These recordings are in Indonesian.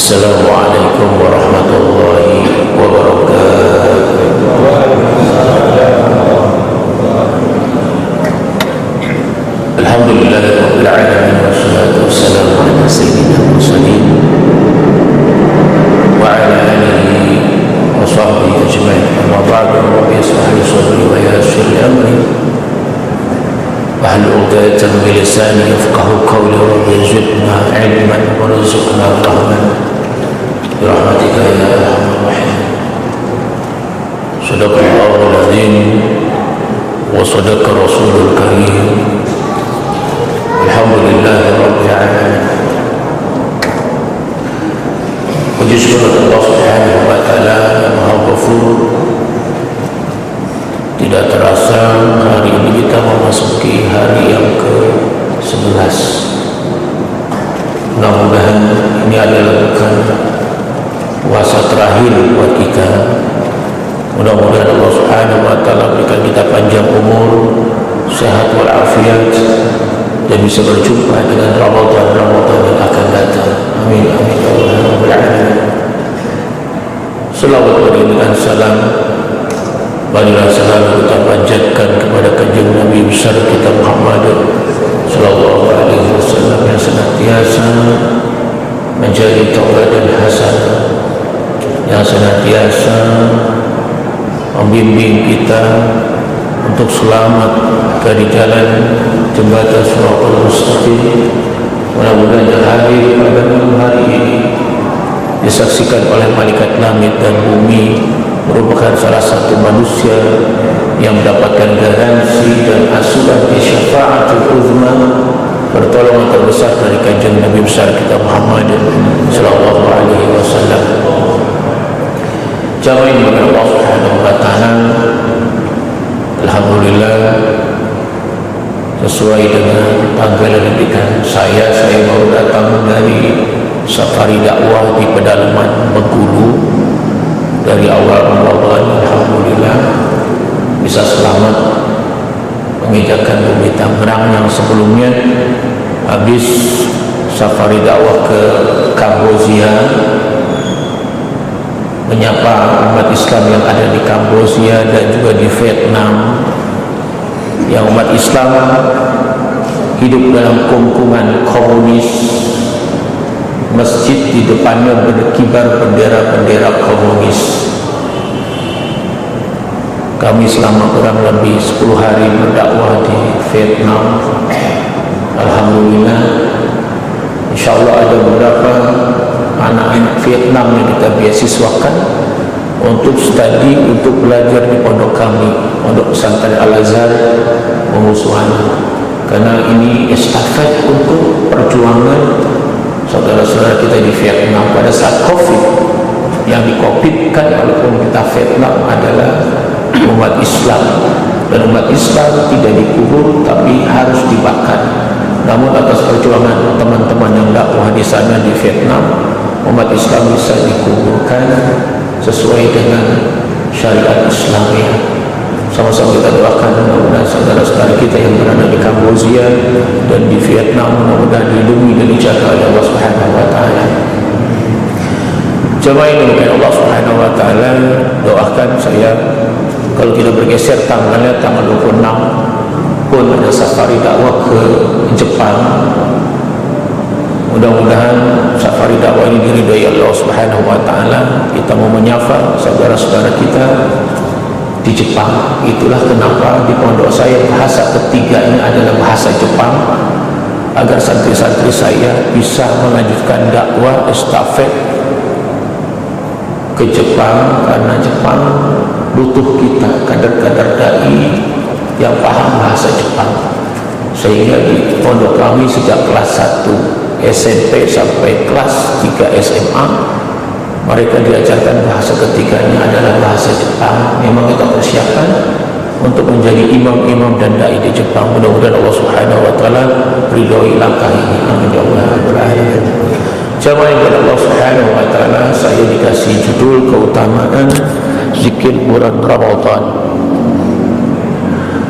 Assalamualaikum warahmatullahi wabarakatuh. Alhamdulillahirabbil alamin wassalatu wassalamu ala sayyidina mursalin wa ala alihi wa sahbihi ajma'in. Amma ba'du, rabbi ishrah li sadri wa yassir li amri wahlul 'uqdatam min lisani yafqahu qawli. Rabbi zidna ilman warzuqna fahman birahmatika ya arhamar rahimin. Sadaqallahul azim wa sadaqa rasulul karim. Alhamdulillahi rabbil alamin. Puji syukur Allah Subhanahu wa taala yang Maha Ghafur. Tidak terasa hari ini kita memasuki hari yang ke-11. Mudah-mudahan ini adalah bukan puasa terakhir buat kita. Mudah-mudahan Allah Subhanahu wa taala berikan kita panjang umur, sehat walafiat, dan bisa berjumpa dengan Ramadan yang akan datang. Amin amin ya rabbal alamin. Selawat dengan salam, marilah selalu kita panjatkan kepada kanjeng Nabi besar kita Muhammad sallallahu alaihi wasallam yang senantiasa menjadi tauladan hasan, yang senantiasa membimbing kita untuk selamat dari jalan jembatan Shiratal Mustaqim. Mudah-mudahan hari pada malam hari ini disaksikan oleh malaikat langit dan bumi, merupakan salah satu manusia yang mendapatkan garansi dan asuransi syafaatul uzma, pertolongan terbesar dari kanjeng Nabi besar kita Muhammad sallallahu alaihi wasallam. Jamaah yang dimuliakan Allah Subhanahu wa taala, alhamdulillah, sesuai dengan tanggal yang diberikan saya baru datang dari safari dakwah di pedalaman Bengkulu. Dari awal Ramadan, alhamdulillah bisa selamat menginjakkan bumi Tangerang yang sebelumnya habis safari dakwah ke Kamboja, menyapa umat Islam yang ada di Kamboja dan juga di Vietnam, yang umat Islam hidup dalam kungkungan komunis. Masjid di depannya berkibar bendera-bendera komunis. Kami selama kurang lebih 10 hari berdakwah di Vietnam. Alhamdulillah, insyaallah ada beberapa anak-anak Vietnam yang kita beasiswakan untuk studi, untuk belajar di pondok kami, pondok pesantren Al-Azhar Pengusuhan. Karena ini estafet untuk perjuangan saudara-saudara kita di Vietnam pada saat COVID. Yang di-COVID-kan oleh pemerintah Vietnam adalah umat Islam, dan umat Islam tidak dikubur tapi harus dibakar. Namun atas perjuangan teman-teman yang dakwah di sana di Vietnam, umat Islam bisa dikuburkan sesuai dengan syariat Islamiyah. Sama-sama kita doakan mudah-mudahan saudara-saudara kita yang berada di Kamboja dan di Vietnam mudah-mudahan dilindungi dan dijaga oleh Allah Subhanahu wa taala. Jemaah ini mungkin Allah Subhanahu wa taala, doakan saya kalau kita bergeser tanggalnya tanggal 26 pun ada safari dakwah ke Jepang. Mudah-mudahan safari dakwah ini diridhai Allah Subhanahu wa taala. Kita mau menyapa saudara-saudara kita di Jepang. Itulah kenapa di pondok saya bahasa ketiganya adalah bahasa Jepang, agar santri-santri saya bisa melanjutkan dakwah estafet ke Jepang, karena Jepang butuh kita kader-kader dai yang paham bahasa Jepang. Sehingga di pondok kami sejak kelas 1 SMP sampai kelas 3 SMA mereka diajarkan bahasa ketiganya adalah bahasa Jepang. Memang kita persiapkan untuk menjadi imam-imam dan dai di Jepang. Mudah-mudahan Allah Subhanahu wa taala ridhoi langkah ini. Amin ya rabbal alamin. Jamaah yang Allah Subhanahu wa taala, saya dikasih judul keutamaan zikir bulan Ramadan.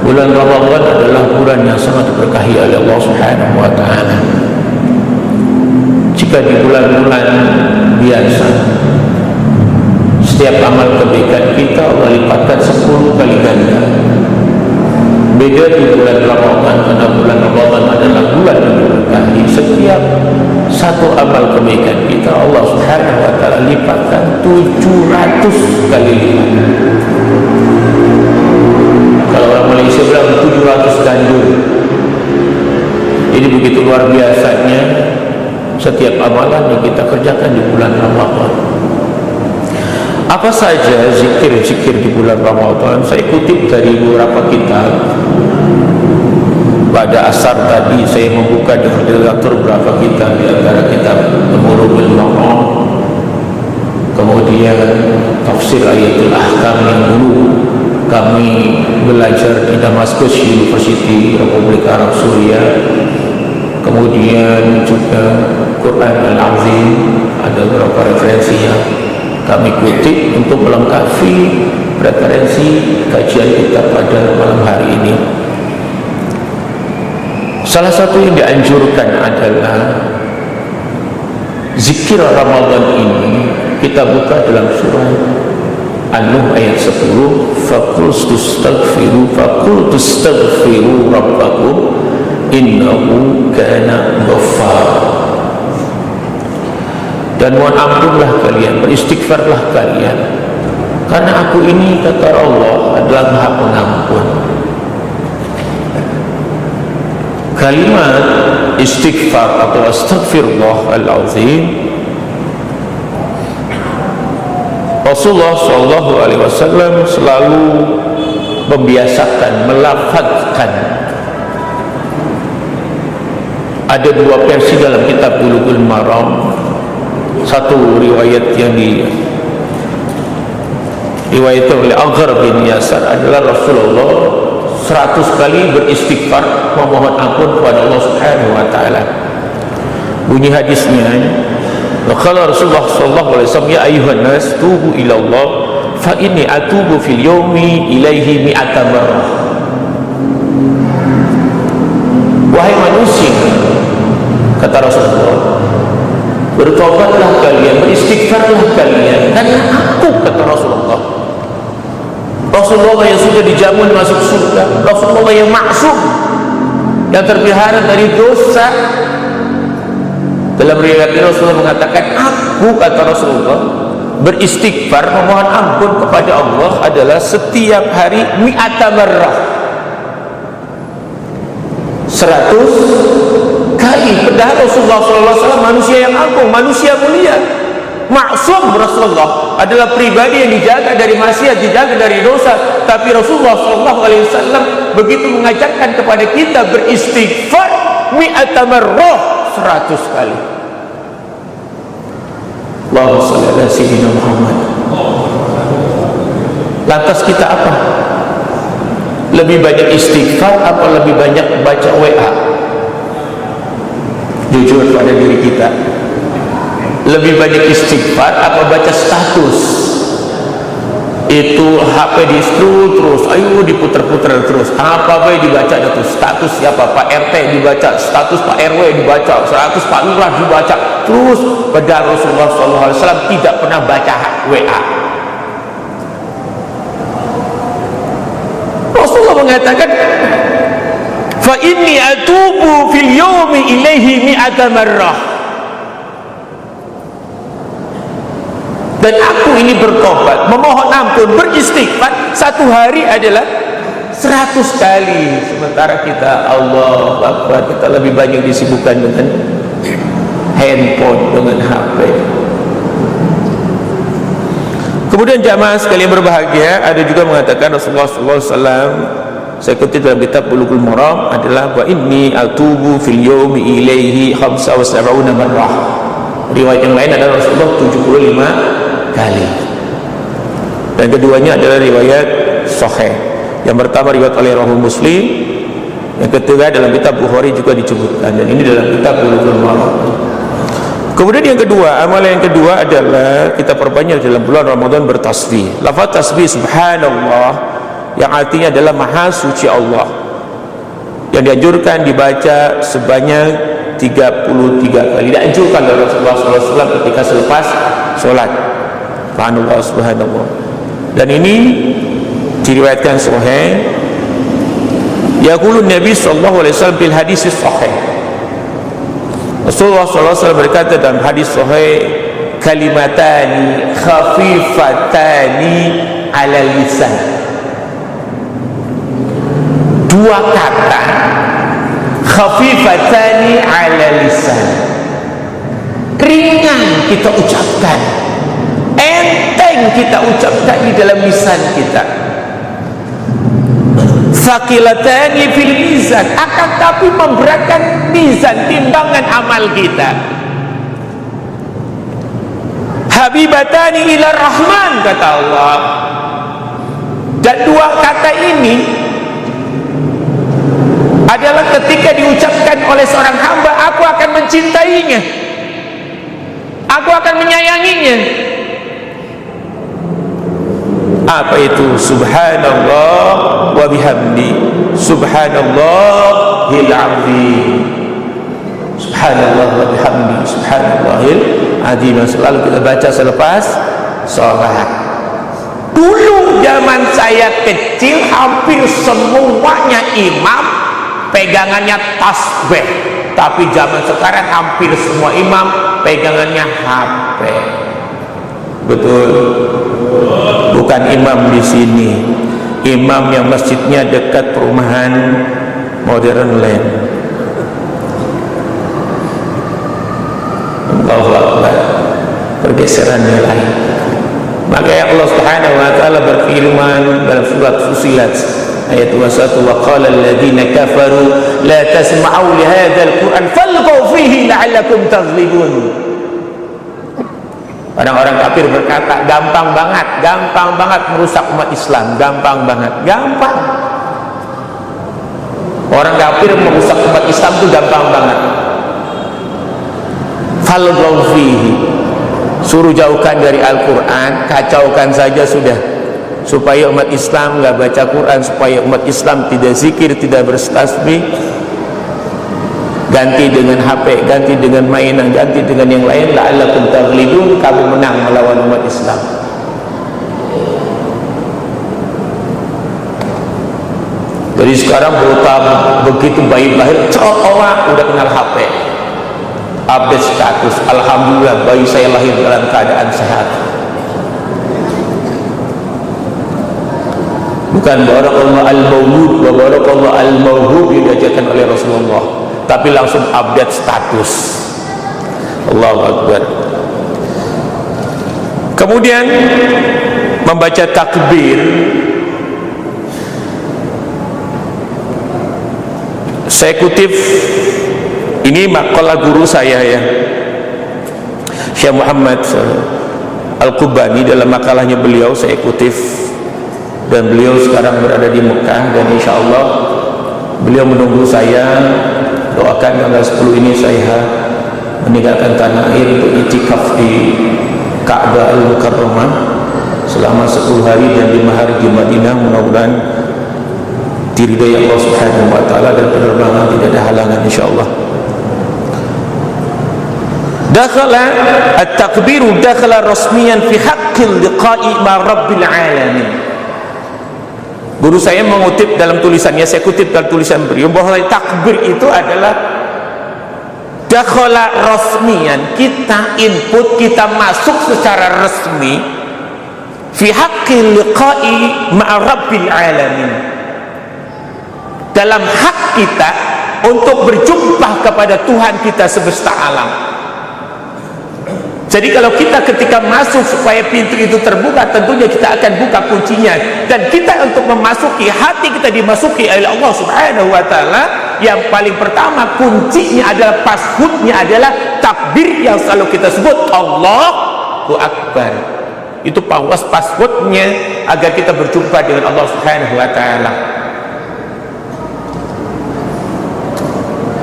Bulan Ramadan adalah bulan yang sangat diberkahi oleh Allah Subhanahu wa taala. Jika di bulan-bulan biasa setiap amal kebaikan kita Allah lipatkan 10 kali ganda. Beda di bulan Ramadan, karena bulan Ramadan adalah bulan yang diberkahi. Setiap satu amal kebaikan kita Allah Subhanahu wa taala lipatkan 700 kali lipat. Kalau orang Malaysia bilang 700 ganjil. Jadi begitu luar biasanya setiap amalan yang kita kerjakan di bulan Ramadan. Apa saja zikir-zikir di bulan Ramadan? Saya kutip dari beberapa kitab. Pada asar tadi saya membuka dengan literatur beberapa kitab, di antara kitab Temurul Maqam, kemudian tafsir ayatul ahkam yang dulu kami belajar di Damaskus University Republik Arab Suriah, kemudian juga Quran Al-Azim. Ada beberapa referensi yang kami kutip untuk melengkapi referensi kajian kita pada malam hari ini. Salah satu yang dianjurkan adalah zikir Ramadan ini kita buka dalam surah An-Nuh ayat 10, faqul tastaghfiru rabbakum innahu kana ghaffar. Dan mohon ampunlah kalian, beristighfarlah kalian, karena aku ini, kata Allah, adalah Maha Pengampun. Kalimat istighfar atau astaghfirullahalazim, Rasulullah SAW selalu membiasakan, melafazkan. Ada dua versi dalam kitab Bulughul Maram. Satu riwayat yang diriwayatkan oleh Aghar bin Yasar adalah Rasulullah 100 kali beristighfar, memohon ampun kepada Allah Subhanahu wa taala. Bunyi hadisnya, qala Rasulullah sallallahu alaihi wasallam, ya ayuhan nas tubu ila Allah fa inni atubu fil yawmi ilaihi mi'ata marrah. Wahai manusia, kata Rasulullah, bertobatlah kalian, beristighfarlah kalian, karena aku, kata Rasulullah, Rasulullah yang sudah dijamin masuk surga, Rasulullah yang maksum, yang terpelihara dari dosa. Dalam riwayat Rasulullah mengatakan, aku, kata Rasulullah, beristighfar, memohon ampun kepada Allah adalah setiap hari mi'ata marrah, 100 kali. Padahal Rasulullah SAW manusia yang agung, manusia mulia, maksum. Rasulullah adalah pribadi yang dijaga dari maksiat, dijaga dari dosa. Tapi Rasulullah SAW begitu mengajarkan kepada kita beristighfar mi'ata marrah, 100 kali. Allahumma shalli ala sayyidina Muhammad. Lantas kita apa? Lebih banyak istighfar apa lebih banyak baca WA? Jujur pada diri kita, lebih banyak istighfar apa baca status? Itu HP di scroll terus, ayo diputer-puter terus, apa baik dibaca itu status siapa, Pak RT dibaca, status Pak RW dibaca, status Pak Lurah dibaca terus. Padahal Rasulullah SAW tidak pernah baca WA. Rasulullah mengatakan, fa inni atubu fil yawmi ilaihi mi'ata marrah, dan aku ini bertobat, memohon ampun, beristighfar, satu hari adalah 100 kali. Sementara kita, Allah Akbar, kita lebih banyak disibukkan dengan handphone, dengan HP. Kemudian jamaah sekalian berbahagia, ada juga mengatakan Rasulullah SAW, saya kutip dalam kitab Bulughul Maram, adalah wa inni atubu fil yawmi ilaihi 75 marrah. Riwayat yang lain adalah Rasulullah 75 kali. Dan keduanya adalah riwayat sahih. Yang pertama riwayat oleh Rawi Muslim, yang ketiga dalam kitab Bukhari juga disebutkan, dan ini dalam kitab Bulughul Maram. Kemudian yang kedua, amalan yang kedua adalah kita perbanyak dalam bulan Ramadan bertasbih. Lafaz tasbih subhanallah yang artinya adalah maha suci Allah, yang dianjurkan dibaca sebanyak 33 kali. Dianjurkan oleh Rasulullah SAW ketika selepas sholat. Subhanallah. Dan ini diriwayatkan sahih. Yaqulu Nabi sallallahu alaihi wasallam bil hadis sahih. Rasulullah sallallahu alaihi wasallam berkata dalam hadis sahih, kalimatani khafifatani ala lisan. Dua kata khafifatani ala lisan, ringan kita ucapkan, enteng kita ucapkan di dalam lisan kita. Saqilatani fil mizan, akan tapi memberatkan mizan, timbangan amal kita. Habibatani ila rahman, kata Allah. Dan dua kata ini adalah ketika diucapkan oleh seorang hamba, aku akan mencintainya, aku akan menyayanginya. Apa itu? Subhanallah wa bihamdi, subhanallahil azim, subhanallah wa bihamdi, subhanallahil azim. Selalu kita baca selepas sholat. Dulu zaman saya kecil hampir semuanya imam pegangannya tasbih, tapi zaman sekarang hampir semua imam pegangannya HP. Betul? Bukan imam di sini, imam yang masjidnya dekat perumahan Modern Land. Allahu Akbar. Pergeseran nilai. Maka Allah Subhanahu wa taala berfirman dalam surat Fussilat ayat 21, wa qala alladziina kafaru la tasma'u li hadzal qur'an falghaw fihi la'allakum taghlibun. Orang-orang kafir berkata, gampang banget merusak umat Islam, gampang banget. Orang kafir merusak umat Islam itu gampang banget. Falghaw fihi, suruh jauhkan dari Al-Quran, kacaukan saja sudah, supaya umat Islam nggak baca Quran, supaya umat Islam tidak zikir, tidak bertasbih, ganti dengan HP, ganti dengan mainan, ganti dengan yang lain. La'allakum taghlibun, kamu menang melawan umat Islam. Jadi sekarang begitu bayi lahir, orang udah kenal HP, update status, alhamdulillah bayi saya lahir dalam keadaan sehat. Bukan barakallahu al-maulud wa barakallahu al-mauhub yang diajarkan oleh Rasulullah, tapi langsung update status. Allahu Akbar. Kemudian membaca takbir. Saya kutip ini makalah guru saya ya, Syekh Muhammad Al-Qubani, dalam makalahnya beliau saya kutip, dan beliau sekarang berada di Mekah, dan insya Allah beliau menunggu saya. Doakan tanggal 10 ini saya meninggalkan tanah air untuk itikaf di Ka'bah Al-Mukarramah selama 10 hari dan 5 hari di Madinah. Mudah-mudahan diridai Allah Subhanahu wa taala dan penerbangan tidak ada halangan insyaallah. Dakhala at-takbiru dakhala rasmiyan fi haqqil liqa'i ma rabbil alamin. Guru saya mengutip dalam tulisannya, saya kutip dalam tulisan beliau, bahwa takbir itu adalah dakhala rasmiyan, kita input, kita masuk secara resmi fi haqqil liqa'i ma rabbil alamin, dalam hak kita untuk berjumpa kepada Tuhan kita semesta alam. Jadi kalau kita ketika masuk supaya pintu itu terbuka, tentunya kita akan buka kuncinya, dan kita untuk memasuki, hati kita dimasuki oleh Allah Subhanahu wa taala, yang paling pertama kuncinya adalah, passwordnya adalah takbir yang selalu kita sebut Allahu Akbar. Itu passwordnya agar kita berjumpa dengan Allah Subhanahu wa taala.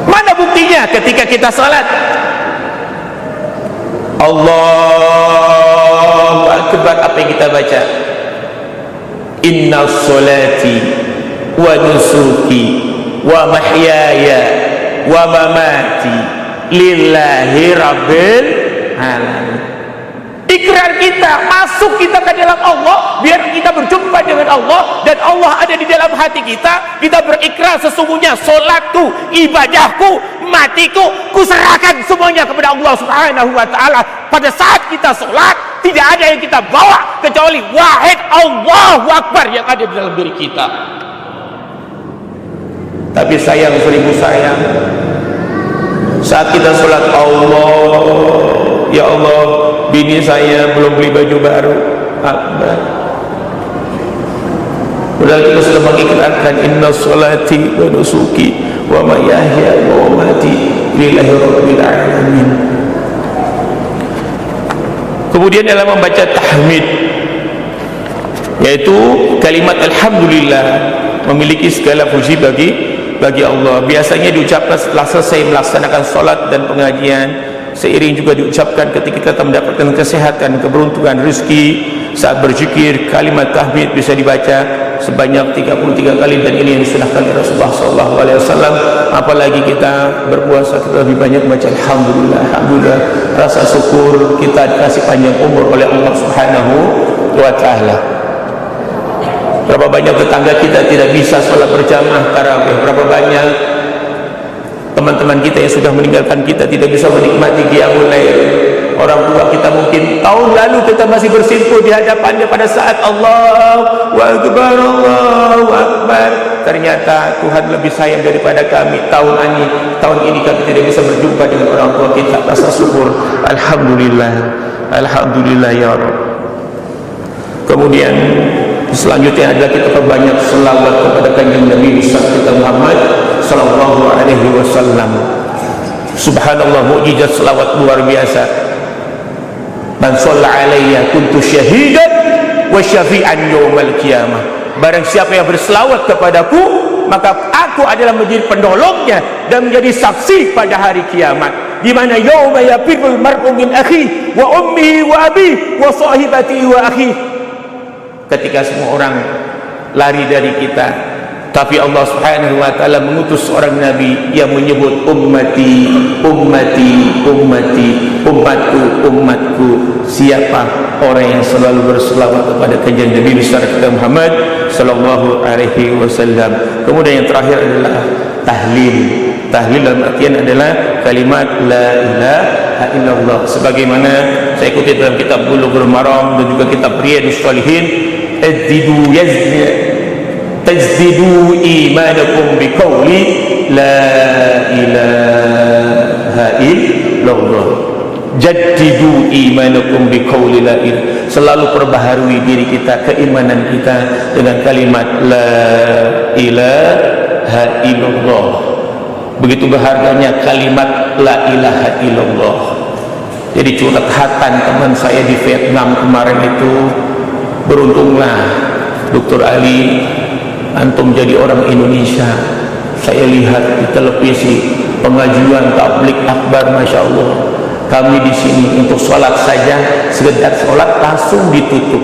Mana buktinya? Ketika kita salat, Allahu Akbar, apa yang kita baca? Inna sholati wa nusuki wa mahyaya wa mamati lillahi rabbil alamin. Ikrar kita, masuk kita ke dalam Allah, biar kita berjumpa dengan Allah dan Allah ada di dalam hati kita. Kita berikrar sesungguhnya solatku, ibadahku, matiku, kuserahkan semuanya kepada Allah Subhanahu wa ta'ala. Pada saat kita solat, tidak ada yang kita bawa kecuali wahid Allahu Akbar yang ada di dalam diri kita. Tapi sayang, seribu sayang, saat kita sholat, Allah, ya Allah, bini saya belum beli baju baru. Akbar. Padahal kita sudah mengikrarkan inna sholati wa nusuki wa mahyaya wa mamati lillahi rabbil alamin. Kemudian dalam membaca tahmid, yaitu kalimat alhamdulillah, memiliki segala puji bagi Allah. Biasanya diucapkan setelah selesai melaksanakan sholat dan pengajian, seiring juga diucapkan ketika kita mendapatkan kesehatan, keberuntungan, rezeki. Saat berzikir, kalimat tahmid bisa dibaca sebanyak 33 kali, dan ini yang disunahkan oleh Rasulullah SAW. Apalagi kita berpuasa, kita lebih banyak baca alhamdulillah. Alhamdulillah, rasa syukur kita dikasih panjang umur oleh Allah Subhanahu wa ta'ala. Berapa banyak tetangga kita tidak bisa sholat berjamaah tarawih, berapa banyak teman-teman kita yang sudah meninggalkan kita tidak bisa menikmati qiyamul lail. Orang tua kita mungkin tahun lalu kita masih bersimpuh di hadapannya pada saat Allahu Akbar, Allahu Akbar. Ternyata Tuhan lebih sayang daripada kami. Tahun ini kami tidak bisa berjumpa dengan orang tua kita. Rasa syukur, alhamdulillah, alhamdulillah ya Rabb. Kemudian selanjutnya adalah kita perbanyak selawat kepada kanjeng Nabi besar kita Muhammad sallallahu alaihi wasallam. Subhanallah, mukjizat selawat luar biasa. Man shalla alayya kuntu syahidan wa syafi'an yaumal qiyamah. Barang siapa yang berselawat kepadaku, maka aku adalah menjadi penolongnya dan menjadi saksi pada hari kiamat, di mana yauma yafirul mar'u min akhi wa ummihi wa abihi wa sahibatihi wa akhi. Ketika semua orang lari dari kita, tapi Allah Subhanahu wa ta'ala mengutus seorang nabi yang menyebut ummati, ummati, ummati, umatku, umatku. Siapa orang yang selalu berselawat kepada kanjeng Nabi besar kita Muhammad sallallahu alaihi wasallam. Kemudian yang terakhir adalah tahlil. Tahlil dalam artian adalah kalimat la ilaha illallah, sebagaimana saya kutip dalam kitab Bulughul Maram dan juga kitab Riyadhus Shalihin, tajdidu imanakum biqauli la ilaha illallah. Jaddidu imanakum biqauli la ilaha. Selalu perbaharui diri kita, keimanan kita dengan kalimat la ilaha illallah. Begitu berharganya kalimat la ilaha illallah. Jadi curhatan teman saya di Vietnam kemarin itu, beruntunglah Dr. Ali, antum jadi orang Indonesia. Saya lihat di televisi pengajian tabligh akbar, masya Allah. Kami di sini untuk sholat saja, sekedar sholat langsung ditutup.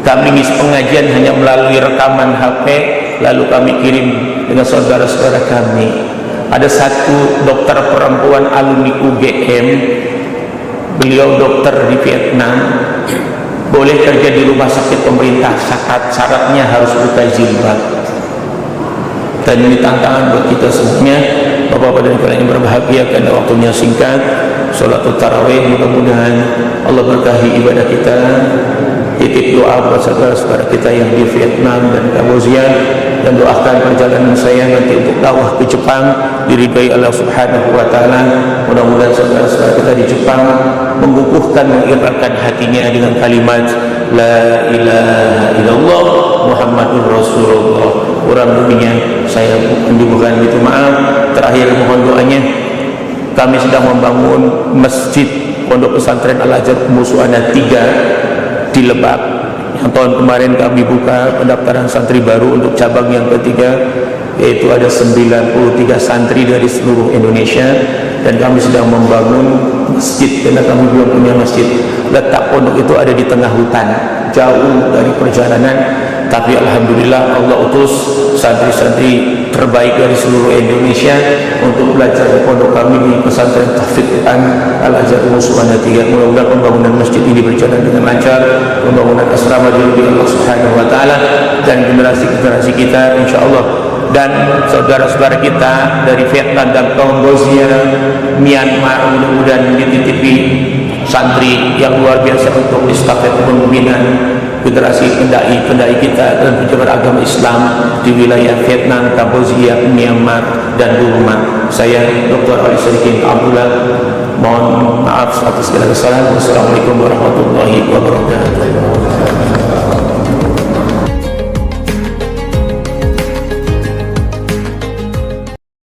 Kami ngisi pengajian hanya melalui rekaman HP, lalu kami kirim dengan saudara-saudara kami. Ada satu dokter perempuan alumni UGM, beliau dokter di Vietnam, boleh kerja di rumah sakit pemerintah, syaratnya harus buka jilbab. Dan ini tantangan buat kita semuanya. Bapak-bapak dan ibu yang berbahagia, karena waktunya singkat, sholatul tarawih, mudah-mudahan Allah berkahi ibadah kita. Titip doa buat saudara-saudara kita yang di Vietnam dan Kamboja, dan doakan perjalanan saya nanti untuk dakwah ke Jepang diridhai Allah Subhanahu wa ta'ala. Mudah-mudahan saudara-saudara kita di Jepang mengukuhkan, mengikrarkan hatinya dengan kalimat la ilaha illallah Muhammadur Rasulullah. Kurang lebihnya saya bukan itu, maaf. Terakhir mohon doanya. Kami sedang membangun masjid Pondok Pesantren Al-Azhar Musuhana 3 di Lebak. Yang tahun kemarin kami buka pendaftaran santri baru untuk cabang yang ketiga, yaitu ada 93 santri dari seluruh Indonesia, dan kami sedang membangun masjid karena kami belum punya masjid. Letak pondok itu ada di tengah hutan, jauh dari perjalanan, tapi alhamdulillah Allah utus santri-santri terbaik dari seluruh Indonesia untuk belajar di pondok kami di pesantren Tahfiz Al-Azhar Subhanahu 3. Mudah-mudahan pembangunan masjid ini berjalan dengan lancar, pembangunan asrama di Allah Subhanahu wa taala, dan generasi-generasi kita insyaallah, dan saudara-saudara kita dari Vietnam dan Kamboja, Myanmar, mudah-mudahan dititipi santri yang luar biasa untuk estafet pembinaan generasi pendai kita dan pejabat agama Islam di wilayah Vietnam, Kamboja, Myanmar, dan Burma. Saya Dr. Ali Sadikin Abdullah, mohon maaf atas segala kesalahan. Wassalamualaikum warahmatullahi wabarakatuh.